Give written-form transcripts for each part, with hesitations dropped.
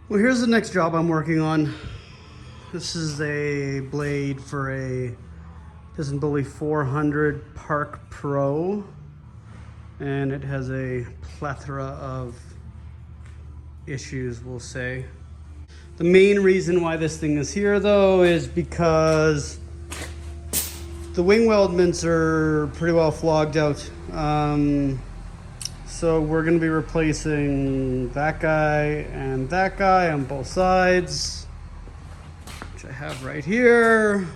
Well, here's the next job I'm working on. This is a blade for a PistenBully 400 Park Pro, and it has a plethora of issues, we'll say. The main reason why this thing is here though is because the wing weldments are pretty well flogged out. So we're going to be replacing that guy and that guy on both sides, which I have right here.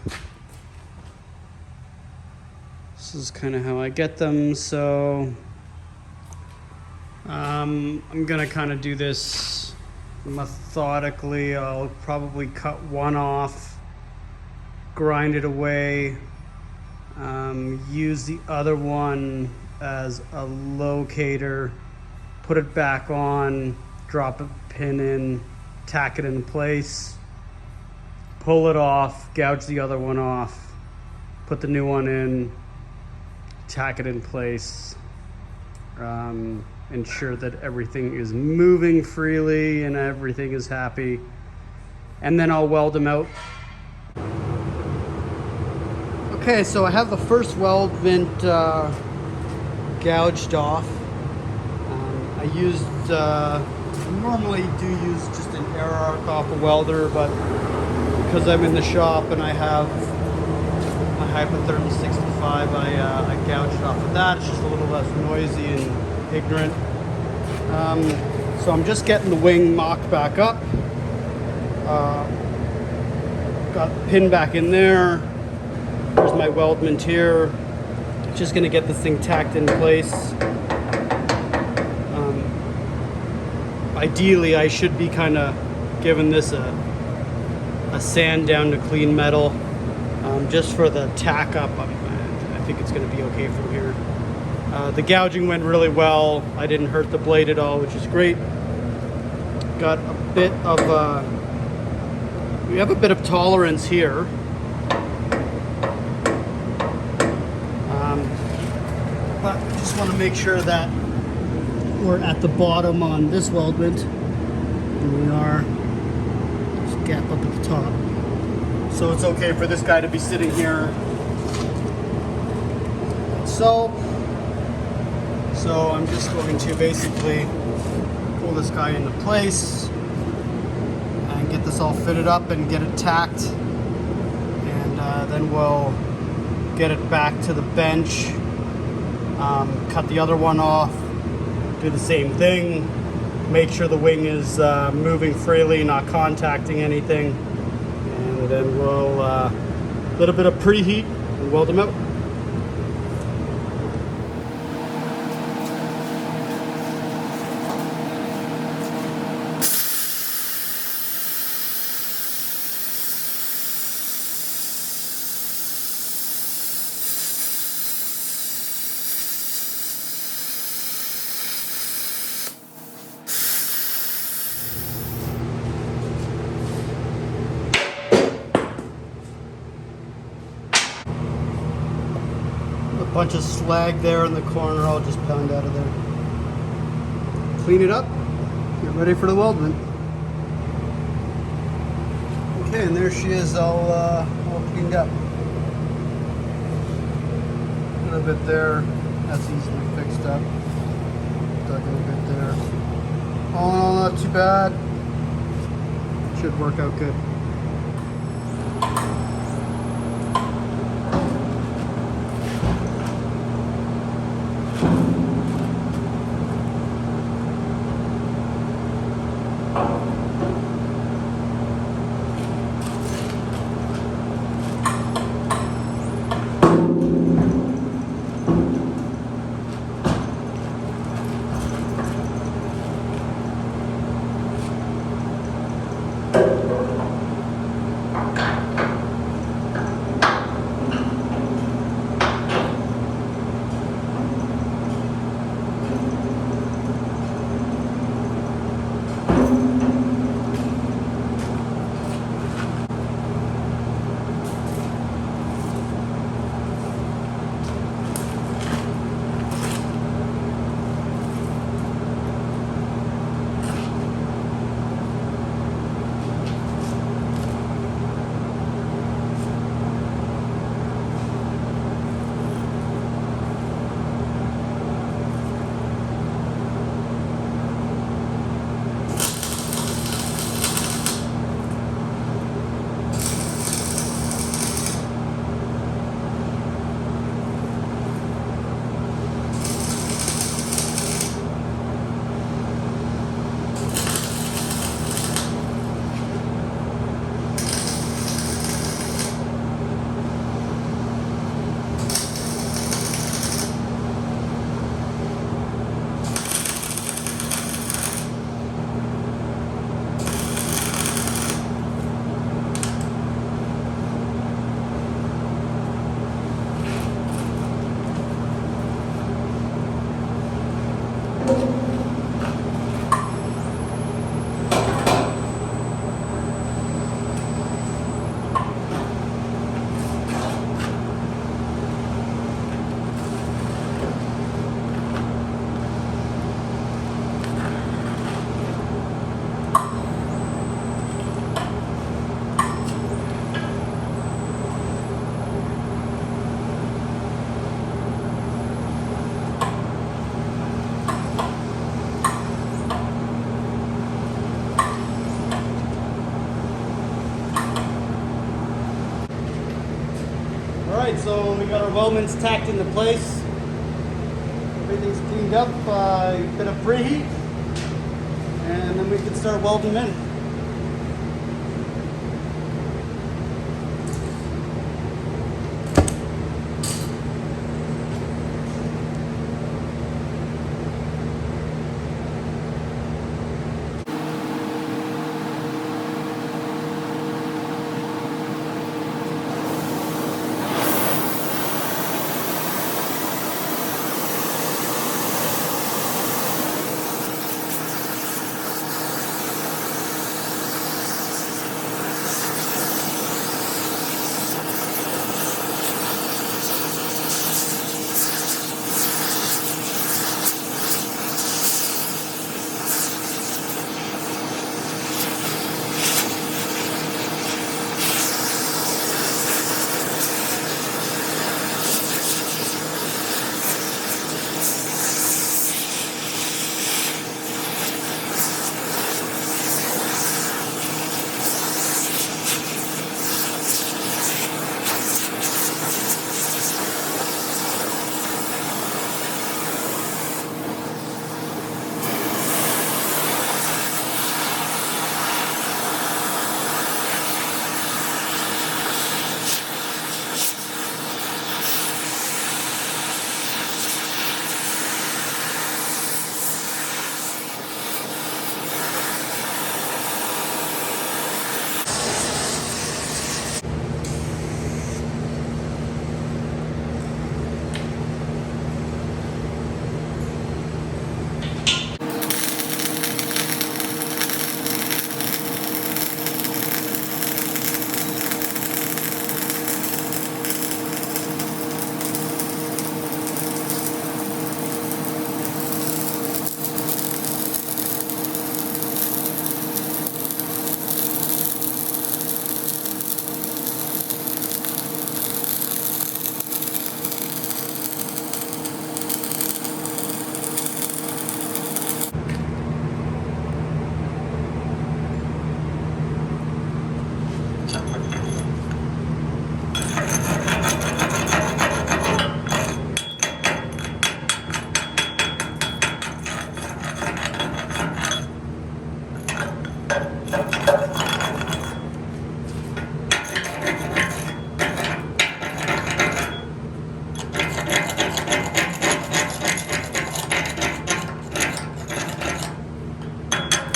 This is kind of how I get them. So I'm going to kind of do this methodically. I'll probably cut one off, grind it away, use the other one as a locator, put it back on, drop a pin in, tack it in place, pull it off, gouge the other one off, put the new one in, tack it in place, ensure that everything is moving freely and everything is happy, and then I'll weld them out. Okay, so I have the first weldment gouged off. I normally do use just an air arc off a welder, but because I'm in the shop and I have my Hypotherm 65, I gouged it off of that. It's just a little less noisy and ignorant. So I'm just getting the wing mocked back up. Got the pin back in there. There's my weldment here. Just gonna get this thing tacked in place. Ideally, I should be kind of giving this a sand down to clean metal, just for the tack up. I think it's gonna be okay from here. The gouging went really well. I didn't hurt the blade at all, which is great. Got a bit of we have a bit of tolerance here. But I just want to make sure that we're at the bottom on this weldment. And we are. There's a gap up at the top. So it's okay for this guy to be sitting here. So I'm just going to basically pull this guy into place and get this all fitted up and get it tacked. And then we'll get it back to the bench. Cut the other one off, do the same thing, make sure the wing is moving freely, not contacting anything, and then we'll little bit of preheat and weld them out. Bunch of slag there in the corner, I'll just pound out of there. Clean it up, get ready for the weldment. Okay, and there she is, all cleaned up. A little bit there, that's easily fixed up. Dug a little bit there. All in all, not too bad. Should work out good. Alright, so we got our weldments tacked into place. Everything's cleaned up, bit of preheat, and then we can start welding them in.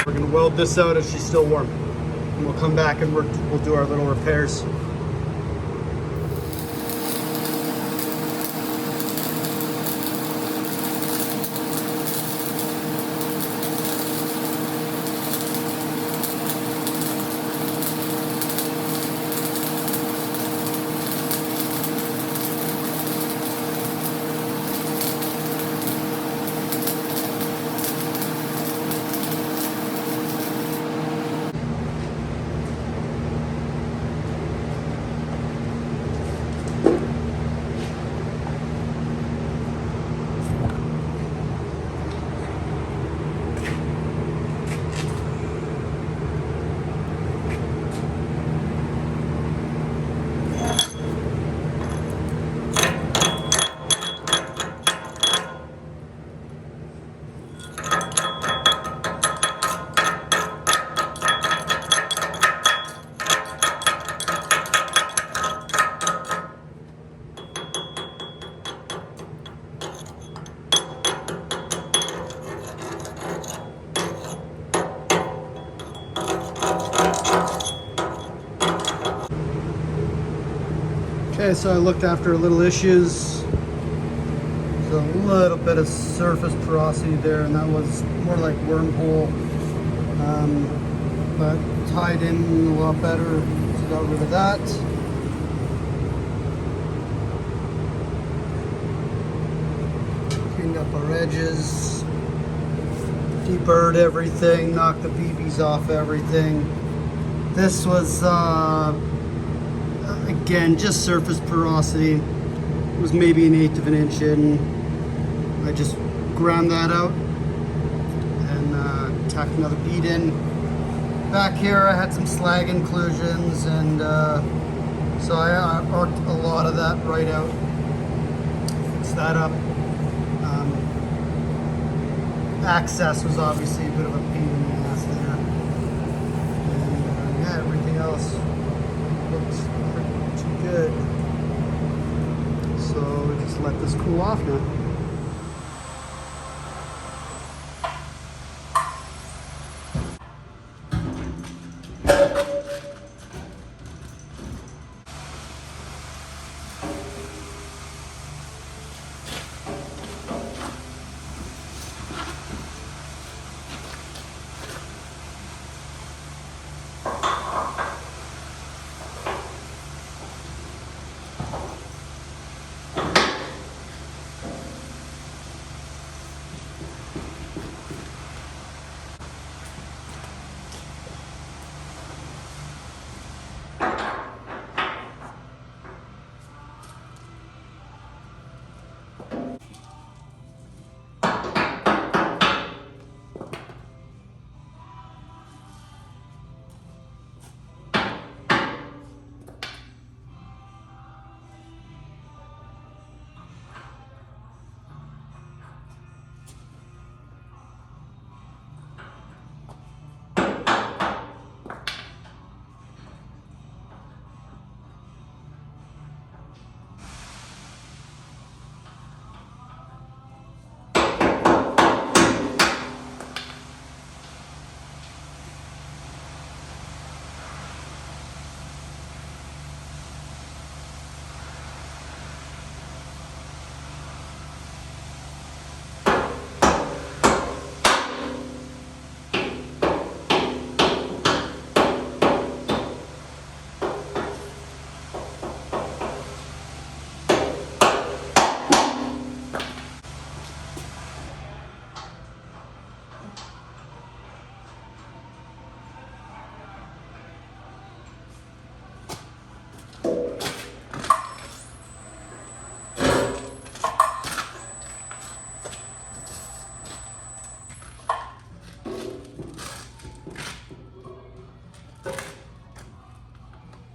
We're going to weld this out if she's still warm. And we'll come back and we'll do our little repairs. Okay, so I looked after little issues. There's a little bit of surface porosity there, and that was more like wormhole, but tied in a lot better, so got rid of that. Cleaned up our edges, deburred everything, knocked the BBs off everything. This was again, just surface porosity. It was maybe 1/8 of an inch in. I just ground that out and tacked another bead in. Back here I had some slag inclusions and So I worked a lot of that right out. Fixed that up. Access was obviously a bit of a pain in the ass there. And yeah, everything else looks pretty good. So just let this cool off now.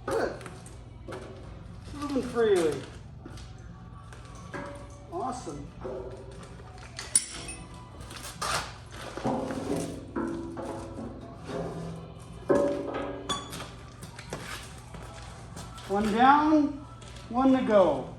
Good. Moving freely. Awesome. One down, one to go.